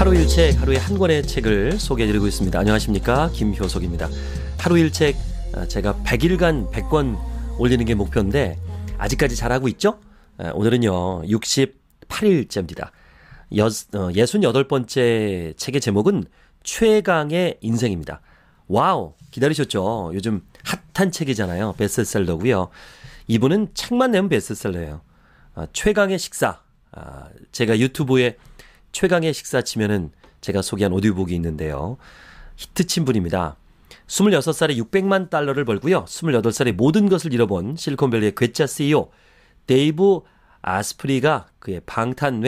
하루 일책, 하루에 한 권의 책을 소개해드리고 있습니다. 안녕하십니까, 김효석입니다. 하루 일책, 제가 100일간 100권 올리는 게 목표인데 아직까지 잘하고 있죠? 오늘은요 68일째입니다. 68번째 책의 제목은 최강의 인생입니다. 와우, 기다리셨죠? 요즘 핫한 책이잖아요. 베스트셀러고요. 이분은 책만 내면 베스트셀러예요. 최강의 식사. 제가 유튜브에 최강의 식사 치면은 제가 소개한 오디오북이 있는데요. 히트친 분입니다. 26살에 600만 달러를 벌고요. 28살에 모든 것을 잃어본 실리콘밸리의 괴짜 CEO 데이브 아스프리가 그의 방탄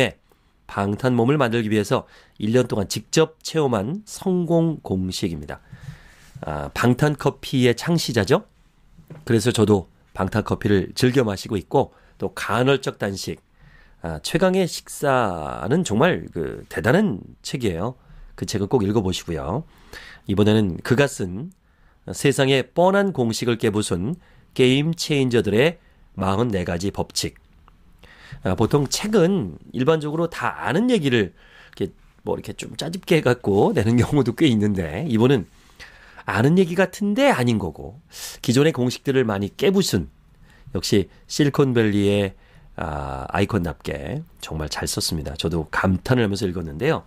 몸을 만들기 위해서 1년 동안 직접 체험한 성공 공식입니다. 방탄커피의 창시자죠. 그래서 저도 방탄커피를 즐겨 마시고 있고, 또 간헐적 단식, 최강의 식사는 정말 대단한 책이에요. 그 책은 꼭 읽어보시고요. 이번에는 그가 쓴 세상의 뻔한 공식을 깨부순 게임 체인저들의 44가지 법칙. 보통 책은 일반적으로 다 아는 얘기를 이렇게 좀 짜집게 해갖고 내는 경우도 꽤 있는데, 이분은 아는 얘기 같은데 아닌 거고, 기존의 공식들을 많이 깨부순, 역시 실리콘밸리의 아이콘답게 정말 잘 썼습니다. 저도 감탄을 하면서 읽었는데요.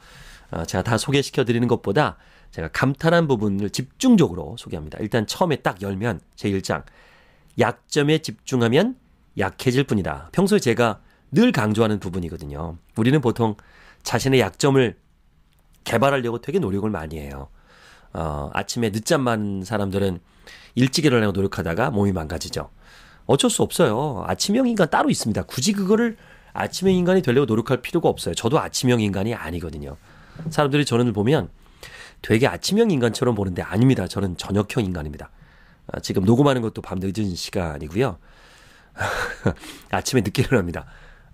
제가 다 소개시켜드리는 것보다 제가 감탄한 부분을 집중적으로 소개합니다. 일단 처음에 딱 열면 제1장, 약점에 집중하면 약해질 뿐이다. 평소에 제가 늘 강조하는 부분이거든요. 우리는 보통 자신의 약점을 개발하려고 되게 노력을 많이 해요. 아침에 늦잠 많은 사람들은 일찍 일어나려고 노력하다가 몸이 망가지죠. 어쩔 수 없어요. 아침형 인간 따로 있습니다. 굳이 그거를 아침형 인간이 되려고 노력할 필요가 없어요. 저도 아침형 인간이 아니거든요. 사람들이 저를 보면 되게 아침형 인간처럼 보는데 아닙니다. 저는 저녁형 인간입니다. 지금 녹음하는 것도 밤 늦은 시간이고요. 아침에 늦게 일어납니다.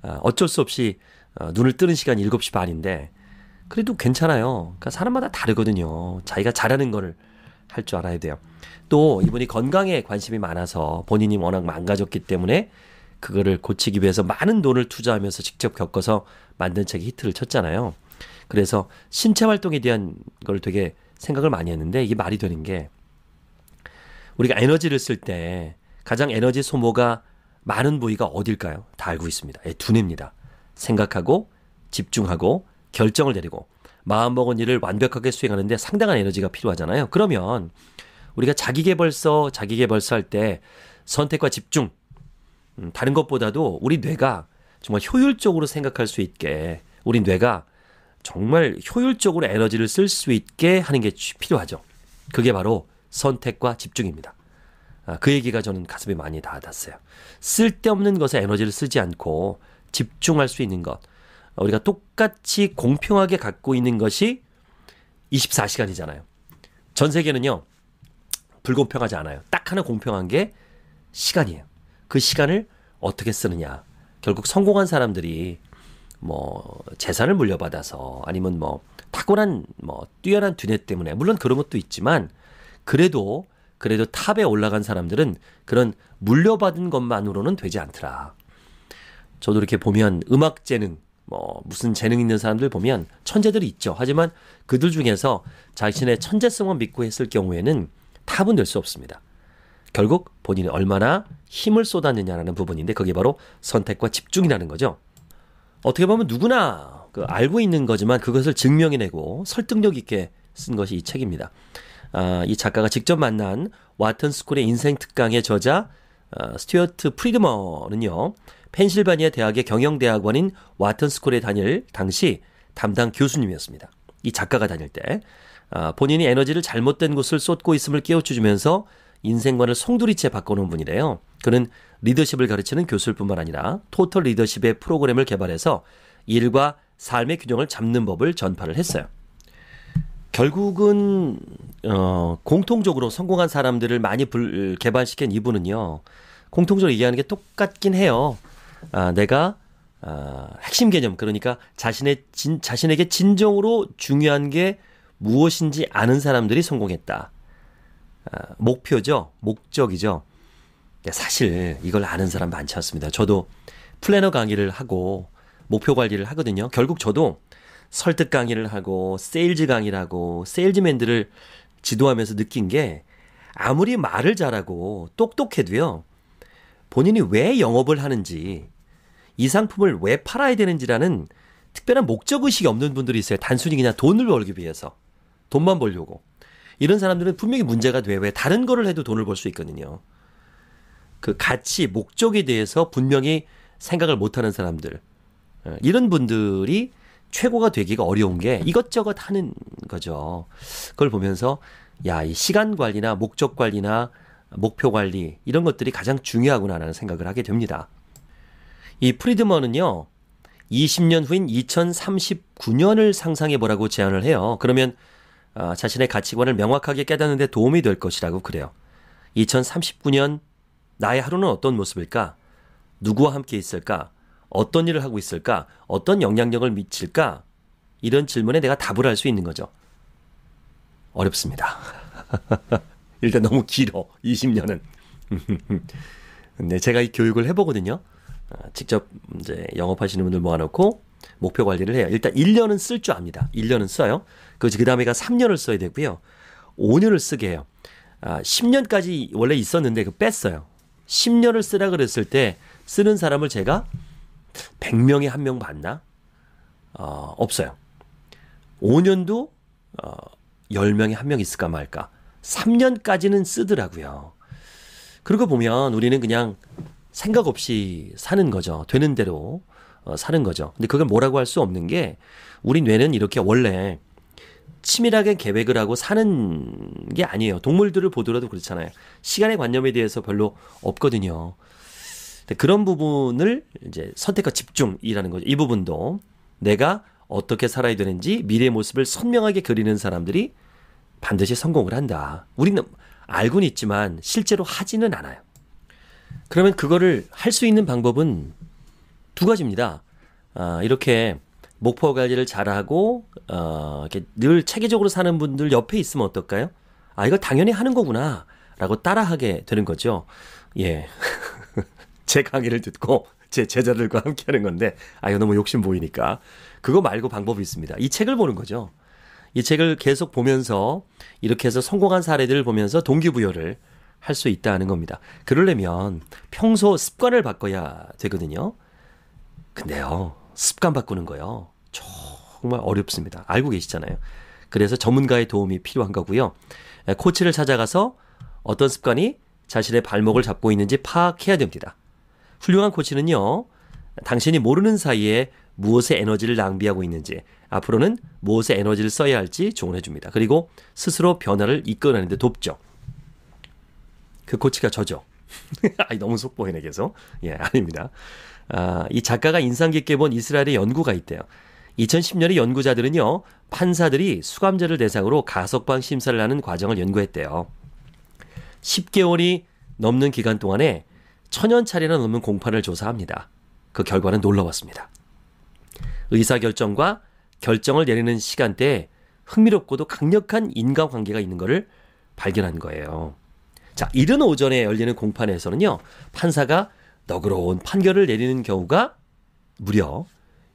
어쩔 수 없이 눈을 뜨는 시간이 7시 반인데 그래도 괜찮아요. 그러니까 사람마다 다르거든요. 자기가 잘하는 거를 할 줄 알아야 돼요. 또 이분이 건강에 관심이 많아서 본인이 워낙 망가졌기 때문에 그거를 고치기 위해서 많은 돈을 투자하면서 직접 겪어서 만든 책이 히트를 쳤잖아요. 그래서 신체 활동에 대한 걸 되게 생각을 많이 했는데, 이게 말이 되는 게, 우리가 에너지를 쓸 때 가장 에너지 소모가 많은 부위가 어딜까요? 다 알고 있습니다. 두뇌입니다. 생각하고 집중하고 결정을 내리고 마음먹은 일을 완벽하게 수행하는데 상당한 에너지가 필요하잖아요. 그러면 우리가 자기계발서 할 때 선택과 집중, 다른 것보다도 우리 뇌가 정말 효율적으로 생각할 수 있게, 우리 뇌가 정말 효율적으로 에너지를 쓸 수 있게 하는 게 필요하죠. 그게 바로 선택과 집중입니다. 그 얘기가 저는 가슴에 많이 닿았어요. 쓸데없는 것에 에너지를 쓰지 않고 집중할 수 있는 것, 우리가 똑같이 공평하게 갖고 있는 것이 24시간이잖아요. 전 세계는요, 불공평하지 않아요. 딱 하나 공평한 게 시간이에요. 그 시간을 어떻게 쓰느냐. 결국 성공한 사람들이 재산을 물려받아서, 아니면 탁월한 뛰어난 두뇌 때문에, 물론 그런 것도 있지만, 그래도 탑에 올라간 사람들은 그런 물려받은 것만으로는 되지 않더라. 저도 이렇게 보면 음악 재능, 무슨 재능 있는 사람들 보면 천재들이 있죠. 하지만 그들 중에서 자신의 천재성만 믿고 했을 경우에는 탑은 될 수 없습니다. 결국 본인이 얼마나 힘을 쏟았느냐라는 부분인데, 그게 바로 선택과 집중이라는 거죠. 어떻게 보면 누구나 알고 있는 거지만 그것을 증명해내고 설득력 있게 쓴 것이 이 책입니다. 이 작가가 직접 만난 와튼 스쿨의 인생 특강의 저자 스튜어트 프리드먼은요, 펜실바니아 대학의 경영대학원인 와튼 스쿨에 다닐 당시 담당 교수님이었습니다. 이 작가가 다닐 때 본인이 에너지를 잘못된 곳을 쏟고 있음을 깨우쳐주면서 인생관을 송두리째 바꿔놓은 분이래요. 그는 리더십을 가르치는 교수일 뿐만 아니라 토털 리더십의 프로그램을 개발해서 일과 삶의 균형을 잡는 법을 전파를 했어요. 결국은 공통적으로 성공한 사람들을 많이 개발시킨 이분은요, 공통적으로 얘기하는 게 똑같긴 해요. 내가 핵심 개념, 그러니까 자신에게 진정으로 중요한 게 무엇인지 아는 사람들이 성공했다. 목표죠. 목적이죠. 사실 이걸 아는 사람 많지 않습니다. 저도 플래너 강의를 하고 목표 관리를 하거든요. 결국 저도 설득 강의를 하고 세일즈 강의를 하고 세일즈맨들을 지도하면서 느낀 게 아무리 말을 잘하고 똑똑해도요. 본인이 왜 영업을 하는지 이 상품을 왜 팔아야 되는지라는 특별한 목적의식이 없는 분들이 있어요. 단순히 그냥 돈을 벌기 위해서. 돈만 벌려고. 이런 사람들은 분명히 문제가 돼. 왜 다른 거를 해도 돈을 벌 수 있거든요. 그 가치, 목적에 대해서 분명히 생각을 못하는 사람들. 이런 분들이 최고가 되기가 어려운 게 이것저것 하는 거죠. 그걸 보면서 야, 이 시간 관리나 목적 관리나 목표 관리 이런 것들이 가장 중요하구나라는 생각을 하게 됩니다. 이 프리드먼은요. 20년 후인 2039년을 상상해 보라고 제안을 해요. 그러면 자신의 가치관을 명확하게 깨닫는 데 도움이 될 것이라고 그래요. 2039년 나의 하루는 어떤 모습일까? 누구와 함께 있을까? 어떤 일을 하고 있을까? 어떤 영향력을 미칠까? 이런 질문에 내가 답을 할 수 있는 거죠. 어렵습니다. 일단 너무 길어. 20년은. 근데 제가 이 교육을 해보거든요. 직접 이제 영업하시는 분들 모아놓고 목표 관리를 해요. 일단 1년은 쓸 줄 압니다. 1년은 써요. 그 다음에가 3년을 써야 되고요. 5년을 쓰게 해요. 10년까지 원래 있었는데 그 뺐어요. 10년을 쓰라 그랬을 때 쓰는 사람을 제가 100명에 1명 봤나? 없어요. 5년도 10명에 1명 있을까 말까. 3년까지는 쓰더라고요. 그러고 보면 우리는 그냥 생각 없이 사는 거죠. 되는 대로 사는 거죠. 근데 그걸 뭐라고 할 수 없는 게 우리 뇌는 이렇게 원래 치밀하게 계획을 하고 사는 게 아니에요. 동물들을 보더라도 그렇잖아요. 시간의 관념에 대해서 별로 없거든요. 그런 부분을 이제 선택과 집중이라는 거죠. 이 부분도 내가 어떻게 살아야 되는지 미래의 모습을 선명하게 그리는 사람들이 반드시 성공을 한다. 우리는 알고는 있지만 실제로 하지는 않아요. 그러면 그거를 할 수 있는 방법은 두 가지입니다. 이렇게 목표 관리를 잘하고 이렇게 늘 체계적으로 사는 분들 옆에 있으면 어떨까요? 이거 당연히 하는 거구나 라고 따라하게 되는 거죠. 예. 제 강의를 듣고 제 제자들과 함께 하는 건데 이거 너무 욕심 보이니까 그거 말고 방법이 있습니다. 이 책을 보는 거죠. 이 책을 계속 보면서 이렇게 해서 성공한 사례들을 보면서 동기부여를 할 수 있다는 겁니다. 그러려면 평소 습관을 바꿔야 되거든요. 근데요, 습관 바꾸는 거요. 정말 어렵습니다. 알고 계시잖아요. 그래서 전문가의 도움이 필요한 거고요. 코치를 찾아가서 어떤 습관이 자신의 발목을 잡고 있는지 파악해야 됩니다. 훌륭한 코치는요, 당신이 모르는 사이에 무엇에 에너지를 낭비하고 있는지, 앞으로는 무엇에 에너지를 써야 할지 조언해 줍니다. 그리고 스스로 변화를 이끌어내는 데 돕죠. 그 코치가 저죠. 너무 속보이네 계속. 아닙니다. 이 작가가 인상 깊게 본 이스라엘의 연구가 있대요. 2010년에 연구자들은요, 판사들이 수감자를 대상으로 가석방 심사를 하는 과정을 연구했대요. 10개월이 넘는 기간 동안에 1000차례나 넘는 공판을 조사합니다. 그 결과는 놀라웠습니다. 의사결정과 결정을 내리는 시간대에 흥미롭고도 강력한 인과관계가 있는 것을 발견한 거예요. 자, 이른 오전에 열리는 공판에서는요, 판사가 너그러운 판결을 내리는 경우가 무려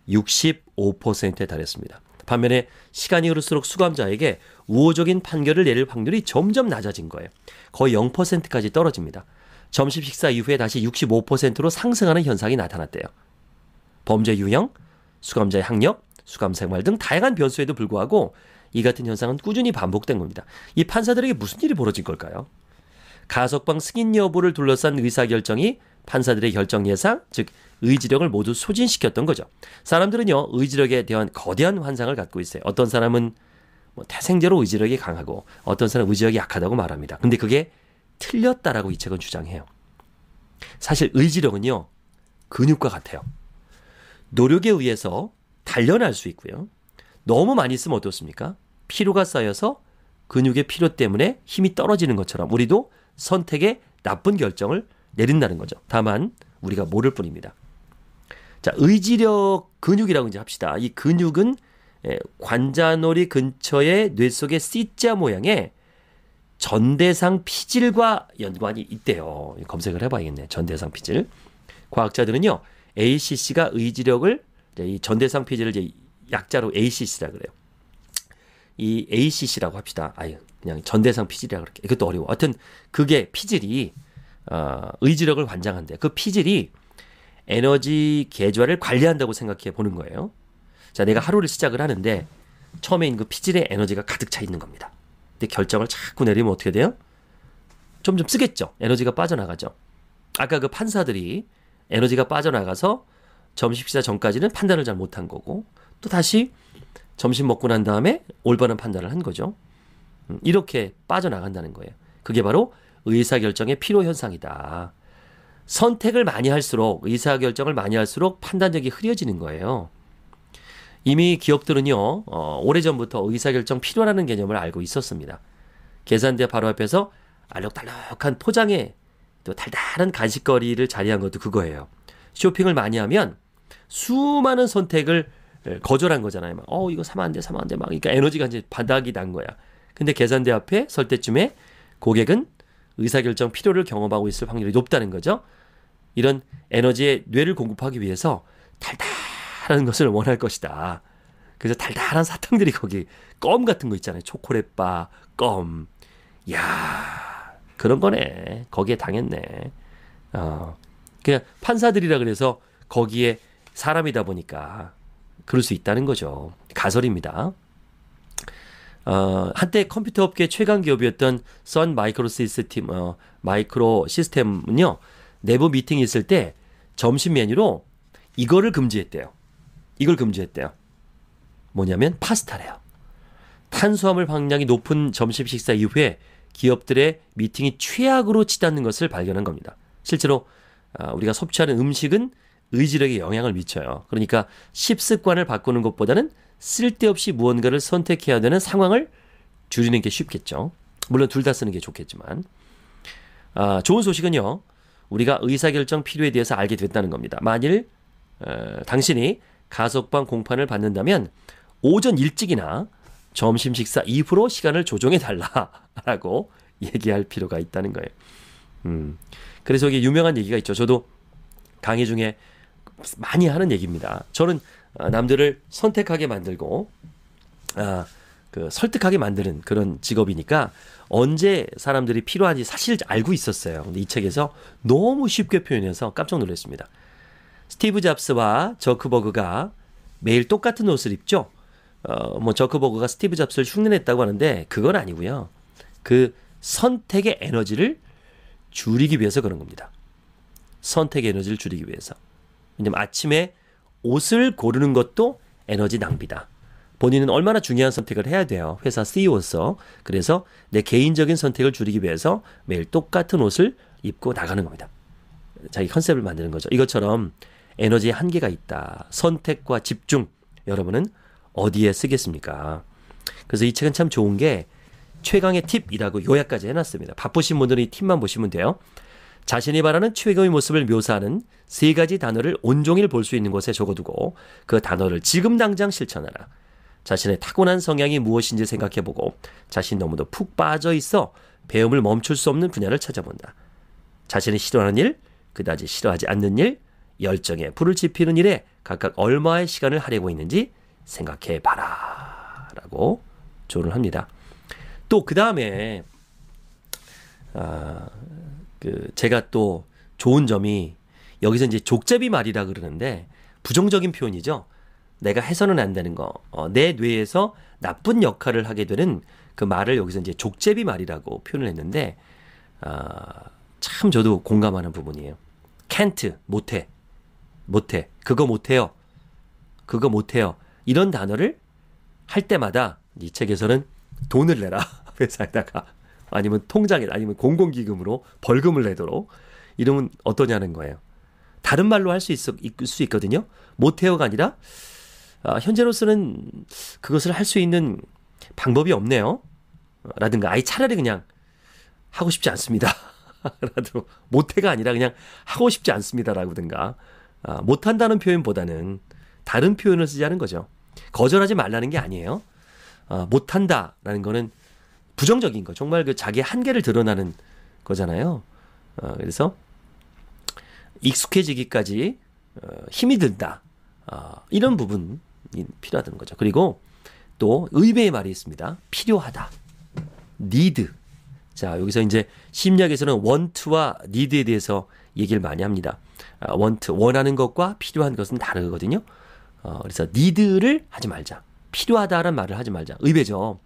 65%에 달했습니다. 반면에 시간이 흐를수록 수감자에게 우호적인 판결을 내릴 확률이 점점 낮아진 거예요. 거의 0%까지 떨어집니다. 점심 식사 이후에 다시 65%로 상승하는 현상이 나타났대요. 범죄 유형, 수감자의 학력, 수감 생활 등 다양한 변수에도 불구하고 이 같은 현상은 꾸준히 반복된 겁니다. 이 판사들에게 무슨 일이 벌어진 걸까요? 가석방 승인 여부를 둘러싼 의사결정이 판사들의 결정 예상, 즉 의지력을 모두 소진시켰던 거죠. 사람들은요, 의지력에 대한 거대한 환상을 갖고 있어요. 어떤 사람은 태생제로 의지력이 강하고 어떤 사람은 의지력이 약하다고 말합니다. 근데 그게 틀렸다라고 이 책은 주장해요. 사실 의지력은요, 근육과 같아요. 노력에 의해서 단련할 수 있고요. 너무 많이 쓰면 어떻습니까? 피로가 쌓여서 근육의 피로 때문에 힘이 떨어지는 것처럼 우리도 선택에 나쁜 결정을 내린다는 거죠. 다만 우리가 모를 뿐입니다. 자, 의지력 근육이라고 이제 합시다. 이 근육은 관자놀이 근처의 뇌 속의 C자 모양의 전대상 피질과 연관이 있대요. 검색을 해봐야겠네. 전대상 피질. 과학자들은요, ACC가 의지력을 이 전대상 피질을 이제 약자로 ACC라 그래요. 이 ACC라고 합시다. 아유, 그냥 전대상 피질이라 그럴게. 이것도 어려워. 하여튼 그게 피질이 의지력을 관장한대. 그 피질이 에너지 계좌를 관리한다고 생각해 보는 거예요. 자, 내가 하루를 시작을 하는데 처음에 있는 그 피질에 에너지가 가득 차 있는 겁니다. 근데 결정을 자꾸 내리면 어떻게 돼요? 점점 쓰겠죠. 에너지가 빠져나가죠. 아까 그 판사들이 에너지가 빠져나가서 점심 식사 전까지는 판단을 잘 못한 거고 또 다시 점심 먹고 난 다음에 올바른 판단을 한 거죠. 이렇게 빠져나간다는 거예요. 그게 바로 의사결정의 피로현상이다. 선택을 많이 할수록 의사결정을 많이 할수록 판단력이 흐려지는 거예요. 이미 기업들은요. 오래전부터 의사결정 필요라는 개념을 알고 있었습니다. 계산대 바로 앞에서 알록달록한 포장에 또 달달한 간식거리를 자리한 것도 그거예요. 쇼핑을 많이 하면 수많은 선택을 거절한 거잖아요. 막, 이거 사면 안 돼, 사면 안 돼. 막, 그러니까 에너지가 이제 바닥이 난 거야. 근데 계산대 앞에 설 때쯤에 고객은 의사결정 필요를 경험하고 있을 확률이 높다는 거죠. 이런 에너지에 뇌를 공급하기 위해서 달달한 것을 원할 것이다. 그래서 달달한 사탕들이 거기 껌 같은 거 있잖아요. 초콜릿바, 껌. 야, 그런 거네. 거기에 당했네. 그냥 판사들이라 그래서 거기에 사람이다 보니까 그럴 수 있다는 거죠. 가설입니다. 한때 컴퓨터 업계 최강 기업이었던 선 마이크로 시스템은요, 내부 미팅이 있을 때 점심 메뉴로 이거를 금지했대요. 이걸 금지했대요. 뭐냐면 파스타래요. 탄수화물 함량이 높은 점심 식사 이후에 기업들의 미팅이 최악으로 치닫는 것을 발견한 겁니다. 실제로 우리가 섭취하는 음식은 의지력에 영향을 미쳐요. 그러니까 식습관을 바꾸는 것보다는 쓸데없이 무언가를 선택해야 되는 상황을 줄이는 게 쉽겠죠. 물론 둘 다 쓰는 게 좋겠지만. 좋은 소식은요. 우리가 의사결정 필요에 대해서 알게 됐다는 겁니다. 만일 당신이 가석방 공판을 받는다면 오전 일찍이나 점심 식사 이후로 시간을 조정해 달라라고 얘기할 필요가 있다는 거예요. 그래서 이게 유명한 얘기가 있죠. 저도 강의 중에 많이 하는 얘기입니다. 저는 남들을 선택하게 만들고 설득하게 만드는 그런 직업이니까 언제 사람들이 필요한지 사실 알고 있었어요. 근데 이 책에서 너무 쉽게 표현해서 깜짝 놀랐습니다. 스티브 잡스와 저크버그가 매일 똑같은 옷을 입죠. 저크버그가 스티브 잡스를 흉내냈다고 하는데 그건 아니고요. 그 선택의 에너지를 줄이기 위해서 그런 겁니다. 선택의 에너지를 줄이기 위해서. 왜냐면 아침에 옷을 고르는 것도 에너지 낭비다. 본인은 얼마나 중요한 선택을 해야 돼요. 회사 CEO로서. 그래서 내 개인적인 선택을 줄이기 위해서 매일 똑같은 옷을 입고 나가는 겁니다. 자기 컨셉을 만드는 거죠. 이것처럼 에너지에 한계가 있다. 선택과 집중. 여러분은 어디에 쓰겠습니까? 그래서 이 책은 참 좋은 게 최강의 팁이라고 요약까지 해놨습니다. 바쁘신 분들은 이 팁만 보시면 돼요. 자신이 바라는 최고의 모습을 묘사하는 3가지 단어를 온종일 볼 수 있는 곳에 적어두고 그 단어를 지금 당장 실천하라. 자신의 타고난 성향이 무엇인지 생각해보고 자신이 너무도 푹 빠져있어 배움을 멈출 수 없는 분야를 찾아본다. 자신이 싫어하는 일, 그다지 싫어하지 않는 일, 열정에 불을 지피는 일에 각각 얼마의 시간을 할애하고 있는지 생각해봐라. 라고 조언을 합니다. 또 그 다음에 제가 또 좋은 점이 여기서 이제 족제비 말이라 그러는데 부정적인 표현이죠. 내가 해서는 안 되는 거, 내 뇌에서 나쁜 역할을 하게 되는 그 말을 여기서 이제 족제비 말이라고 표현을 했는데 참 저도 공감하는 부분이에요. can't, 못해, 그거 못해요, 이런 단어를 할 때마다 이 책에서는 돈을 내라 회사에다가 아니면 통장에 아니면 공공기금으로 벌금을 내도록 이러면 어떠냐는 거예요. 다른 말로 할 수 있거든요. 못해요가 아니라 현재로서는 그것을 할 수 있는 방법이 없네요. 라든가 아예 차라리 그냥 하고 싶지 않습니다. 라도 못해가 아니라 그냥 하고 싶지 않습니다. 라든가 못한다는 표현보다는 다른 표현을 쓰자는 거죠. 거절하지 말라는 게 아니에요. 못한다라는 거는 부정적인 거. 정말 그 자기의 한계를 드러나는 거잖아요. 그래서 익숙해지기까지 힘이 든다. 이런 부분 필요하다는 거죠. 그리고 또 의외의 말이 있습니다. 필요하다. need. 자, 여기서 이제 심리학에서는 want와 need에 대해서 얘기를 많이 합니다. want, 원하는 것과 필요한 것은 다르거든요. 그래서 need를 하지 말자. 필요하다라는 말을 하지 말자. 의외죠.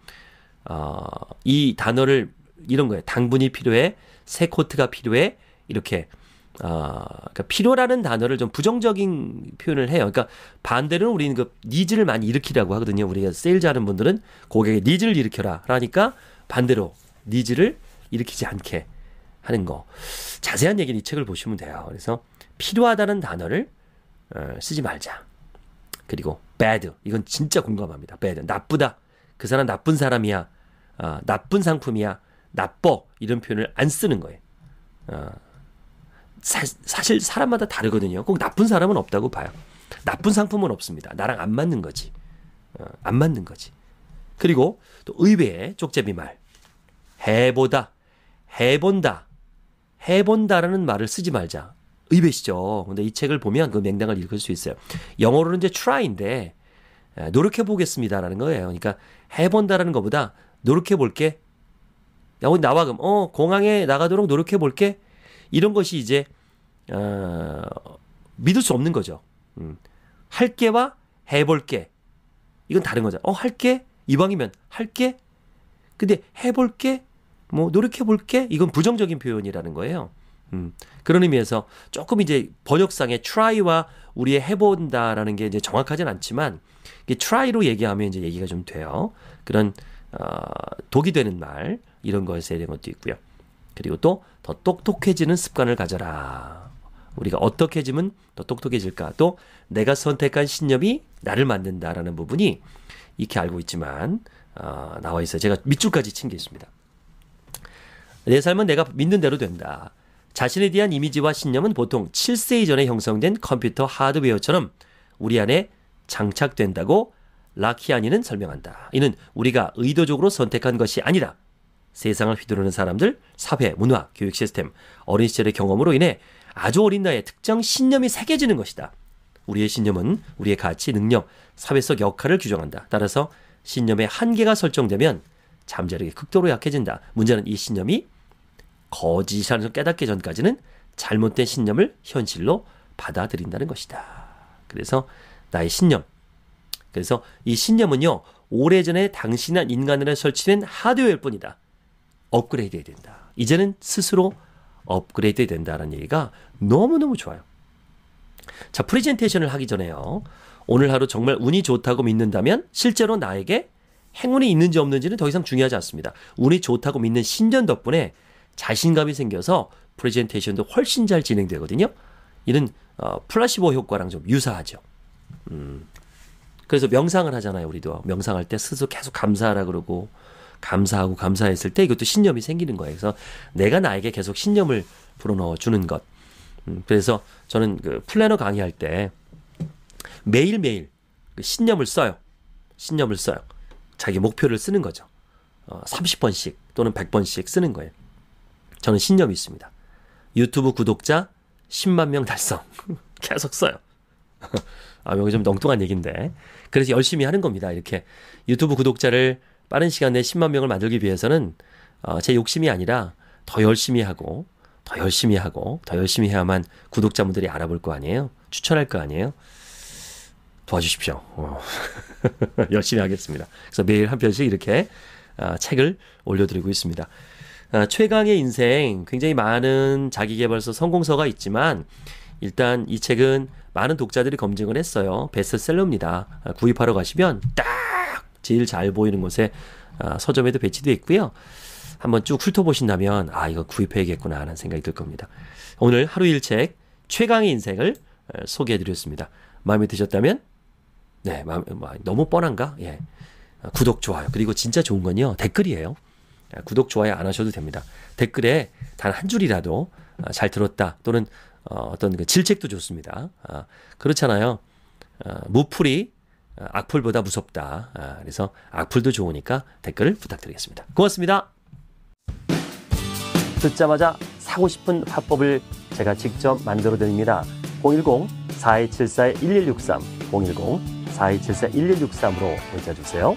이 단어를 이런 거예요. 당분이 필요해. 새 코트가 필요해. 이렇게 그러니까 필요라는 단어를 좀 부정적인 표현을 해요. 그러니까 반대로는 우리는 그 니즈를 많이 일으키라고 하거든요. 우리가 세일즈 하는 분들은 고객의 니즈를 일으켜라. 그러니까 반대로 니즈를 일으키지 않게 하는 거. 자세한 얘기는 이 책을 보시면 돼요. 그래서 필요하다는 단어를 쓰지 말자. 그리고 bad. 이건 진짜 공감합니다. bad. 나쁘다. 그 사람 나쁜 사람이야. 나쁜 상품이야. 나빠. 이런 표현을 안 쓰는 거예요. 사실 사람마다 다르거든요. 꼭 나쁜 사람은 없다고 봐요. 나쁜 상품은 없습니다. 나랑 안 맞는 거지. 안 맞는 거지. 그리고 또 의외의 쪽제비 말. 해보다, 해본다, 해본다라는 말을 쓰지 말자. 의외시죠. 근데 이 책을 보면 그 맥락을 읽을 수 있어요. 영어로는 이제 try인데 노력해 보겠습니다라는 거예요. 그러니까 해본다라는 것보다 노력해 볼게. 야, 나와 그럼 공항에 나가도록 노력해 볼게. 이런 것이 이제 믿을 수 없는 거죠. 할게와 해볼게. 이건 다른 거죠. 할게. 이왕이면 할게. 근데 해볼게. 뭐 노력해볼게. 이건 부정적인 표현이라는 거예요. 그런 의미에서 조금 이제 번역상의 try와 우리의 해본다라는 게 이제 정확하진 않지만 이게 try로 얘기하면 이제 얘기가 좀 돼요. 그런 독이 되는 말 이런 거에서 이런 것도 있고요. 그리고 또 더 똑똑해지는 습관을 가져라. 우리가 어떻게 해지면 더 똑똑해질까? 또 내가 선택한 신념이 나를 만든다라는 부분이 익히 알고 있지만 나와 있어요. 제가 밑줄까지 친 게 있습니다. 내 삶은 내가 믿는 대로 된다. 자신에 대한 이미지와 신념은 보통 7세 이전에 형성된 컴퓨터 하드웨어처럼 우리 안에 장착된다고 라키아니는 설명한다. 이는 우리가 의도적으로 선택한 것이 아니라 세상을 휘두르는 사람들, 사회, 문화, 교육 시스템, 어린 시절의 경험으로 인해 아주 어린 나이에 특정 신념이 새겨지는 것이다. 우리의 신념은 우리의 가치, 능력, 사회 속 역할을 규정한다. 따라서 신념의 한계가 설정되면 잠재력이 극도로 약해진다. 문제는 이 신념이 거짓이라는 걸 깨닫기 전까지는 잘못된 신념을 현실로 받아들인다는 것이다. 그래서 나의 신념. 그래서 이 신념은요. 오래전에 당신한 인간으로 설치된 하드웨어일 뿐이다. 업그레이드해야 된다. 이제는 스스로 업그레이드 된다는 얘기가 너무너무 좋아요. 자, 프레젠테이션을 하기 전에요. 오늘 하루 정말 운이 좋다고 믿는다면 실제로 나에게 행운이 있는지 없는지는 더 이상 중요하지 않습니다. 운이 좋다고 믿는 신념 덕분에 자신감이 생겨서 프레젠테이션도 훨씬 잘 진행되거든요. 이는 플라시보 효과랑 좀 유사하죠. 그래서 명상을 하잖아요. 우리도 명상할 때 스스로 계속 감사하라 그러고 감사하고 감사했을 때 이것도 신념이 생기는 거예요. 그래서 내가 나에게 계속 신념을 불어넣어 주는 것. 그래서 저는 그 플래너 강의할 때 매일매일 그 신념을 써요. 신념을 써요. 자기 목표를 쓰는 거죠. 30번씩 또는 100번씩 쓰는 거예요. 저는 신념이 있습니다. 유튜브 구독자 10만 명 달성. 계속 써요. 여기 좀 엉뚱한 얘기인데. 그래서 열심히 하는 겁니다. 이렇게 유튜브 구독자를 빠른 시간 내에 10만 명을 만들기 위해서는 제 욕심이 아니라 더 열심히 하고 더 열심히 하고 더 열심히 해야만 구독자분들이 알아볼 거 아니에요. 추천할 거 아니에요. 도와주십시오. 열심히 하겠습니다. 그래서 매일 한 편씩 이렇게 책을 올려드리고 있습니다. 최강의 인생, 굉장히 많은 자기계발서 성공서가 있지만 일단 이 책은 많은 독자들이 검증을 했어요. 베스트셀러입니다. 구입하러 가시면 딱 제일 잘 보이는 곳에 서점에도 배치되어 있고요. 한번 쭉 훑어보신다면 이거 구입해야겠구나 하는 생각이 들 겁니다. 오늘 하루 일책 최강의 인생을 소개해드렸습니다. 마음에 드셨다면 네, 너무 뻔한가? 예. 구독, 좋아요. 그리고 진짜 좋은 건요. 댓글이에요. 구독, 좋아요 안 하셔도 됩니다. 댓글에 단 한 줄이라도 잘 들었다 또는 어떤 그 질책도 좋습니다. 그렇잖아요. 무풀이 악플보다 무섭다. 그래서 악플도 좋으니까 댓글을 부탁드리겠습니다. 고맙습니다. 듣자마자 사고 싶은 화법을 제가 직접 만들어 드립니다. 010-4274-1163 010 4274-1163으로 문자 주세요.